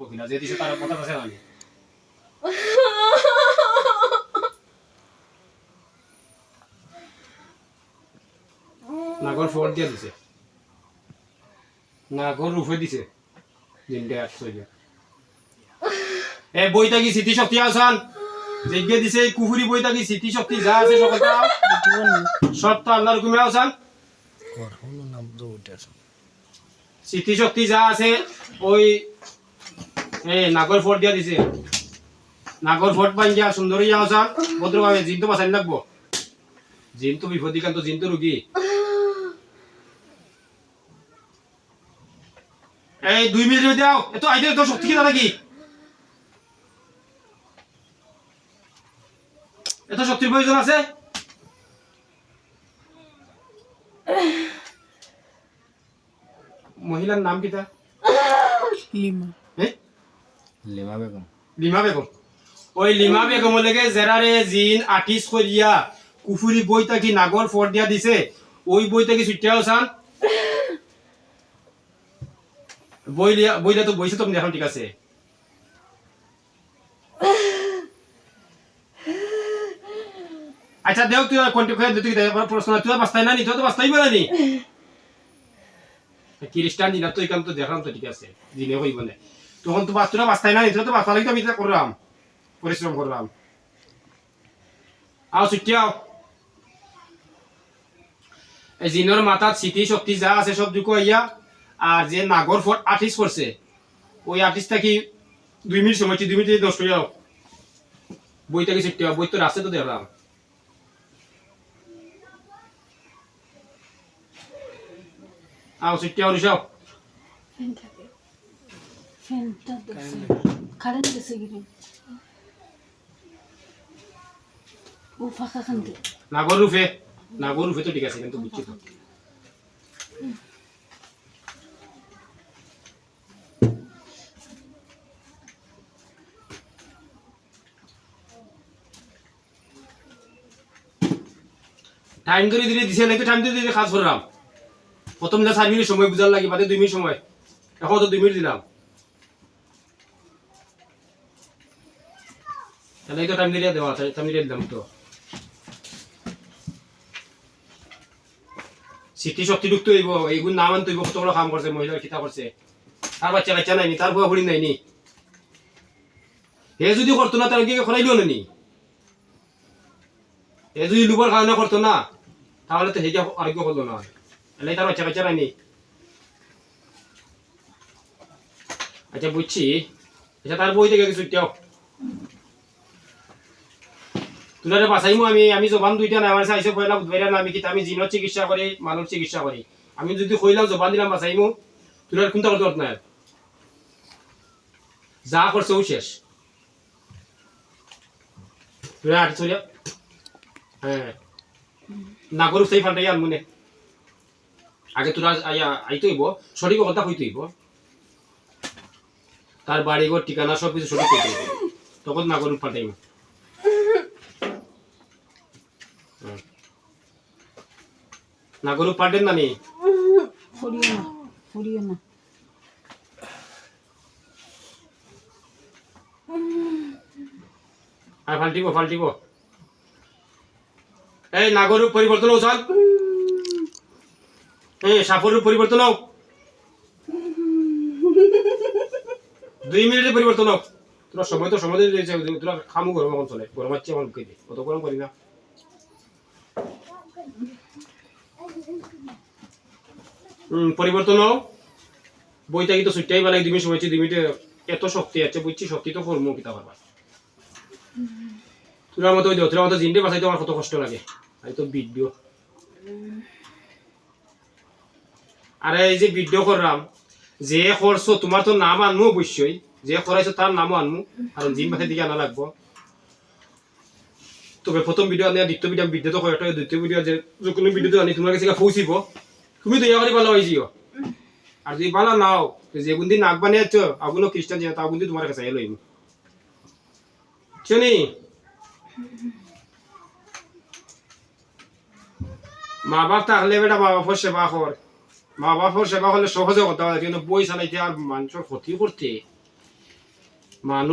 কিনা যে দিছে তার কথা আছে না নাগর ফোর দিয়ে দিছে নাগর রুফে দিছে দিনটা 800 এ বইটা কি স্মৃতি শক্তি আসান যেগে দিছে কুফুরি বইটা কি স্মৃতি শক্তি যা আছে সকলটা সব তো আল্লাহর হুকুমে আসান কর হলো নাম দৌড়টা স্মৃতি শক্তি যা আছে ওই নাগর ফোর্ট দিয়া দিছে নাগর ফোর্ট বাঙ্গিয়া সুন্দরী আসান ভদ্রভাবে জিন তো বাঁচাই লাগবো জিন তো বিপদিকান্ত জিন তো রুগী এই 2 মিনিট দাও এত আইতে তো শক্তি কি দাদা কি এত শক্তির প্রয়োজন আছে মহিলার নাম কি তা lima lima Begum lima Begum ওই লিমা বেগম লেগে জেরারে জিন আর্টিস্ট করিয়া কুফুরি বইটা কি নাগর ফোর্ট দিয়া দিছে ওই বইটা কি ছুটিয়াও সান বইটা তো বইছে তো এখন ঠিক আছে আচ্ছা দেখ তুই কোনটা কই দিতে প্রশ্ন তুই বাস্তাই না নি তুই তো বাস্তাই বলা নি খ্রিস্টান দিনা তো এখান তো দেখলাম তো ঠিক আছে জিনে হইব না তখন তো বাস্তুরা বাস্তাই না নি তুই তো বাস্তা লাগি তো আমি এটা করলাম পরিশ্রম করলাম আও ছুটিয়াও এই জিনের মাথার স্মৃতি শক্তি যা আছে সব দুঃখ হইয়া আর যে নাগর ফোর্ট আর্টিস্ট করছে ওই আর্টিস্টটা কি 2 মিনিট সময় 2 মিনিট নষ্ট হয়ে যাও বইটা কি ছুটিয়াও বই তো রাস্তা তো দেখলাম আও ছুটিয়াও রিসাও ফ্যানটা দেখছে কারেন্ট দেখছে কি ও ফাঁকা খান্তে নাগর রুফে তো ঠিক আছে কিন্তু বুঝছি তো টাইম ধরে দিলে দিছে নাকি টাইম ধরে দিলে কাজ করলাম প্রথম না 4 মিনিট সময় বুঝার লাগি বাদে 2 মিনিট সময় এখন তো 2 মিনিট দিলাম তাহলে তো টাইম দিয়ে দেওয়া টাইম দিয়ে দিলাম তো স্মৃতি শক্তি ঢুকতে হইব এইগুলো নাম আনতে হইব কত বড় কাম করছে মহিলার খিতা করছে তার বাচ্চা নাইনি তার বুয়া বুড়ি নাইনি হে যদি করতো না তাহলে কি খরাইল নি হে যদি লুবার কারণে করতো না তাহলে তো হেজা আরোগ্য করলো না এলে তার বাচ্চা নাইনি আচ্ছা বুঝছি আচ্ছা তার বই থেকে কিছু যাও তুলারে বাঁচাইমু আমি জবান দুইটা না আমার চাইছে কইলাম দুইটা না আমি কি আমি জিনের চিকিৎসা করি মানুষ চিকিৎসা করি আমি যদি কইলাম জবান দিলাম বাঁচাইমু তুলার কোনটা করতে না যা করছে ও শেষ তুলা আট চলে হ্যাঁ না করু সেই ফান্ডাই আর মনে আগে তোরা আইতে হইব সঠিক কথা কইতে হইব তার বাড়ি ঘর ঠিকানা সব কিছু সঠিক কইতে হইব তখন না করু ফান্ডাই না গরু পাটেন না নি ফড়িও না আর ফাল্টিব এই নাগরূপ পরিবর্তন হোক চল এই সাপরূপ পরিবর্তন হোক 2 মিনিটে পরিবর্তন হোক তোরা সময় তো সময় দিয়েছে তোরা খামু গরম এখন চলে গরম হচ্ছে এখন মুখে দে অত গরম করি না পরিবর্তন হোক বইটা কিন্তু ছুটতেই বেলায় 2 মিনিট সময় 2 মিনিটে এত শক্তি আছে বুঝছি শক্তি তো করবো কিতা পারবা তোর মতো জিনটে বাঁচাইতে আমার কত কষ্ট লাগে আমি তো ভিডিও আরে এই যে ভিডিও করলাম যে করছো তোমার তো নাম আনমু অবশ্যই যে করাইছো তার নামও আনমু কারণ জিন বাঁচাই দিকে আনা লাগবো তবে প্রথম ভিডিও আনি দ্বিতীয় ভিডিও তো কয়েকটা দ্বিতীয় ভিডিও যে কোনো ভিডিও আনি তোমার কাছে পৌঁছিব তুমি তো ইয়াকারি ভালো হয়েছিও আর যদি ভালো নাও যে কোনদিন নাক বানিয়েছ আগুনো খ্রিস্টান যে তা কোনদিন তোমার কাছে এলোই শুনি মা বাপ থাকলে বেটা মা বাপের সেবা কর মা বাপের সেবা করলে সহজে কথা হয় কিন্তু বই চালাইতে আর মানুষের ক্ষতি করতে মানুষ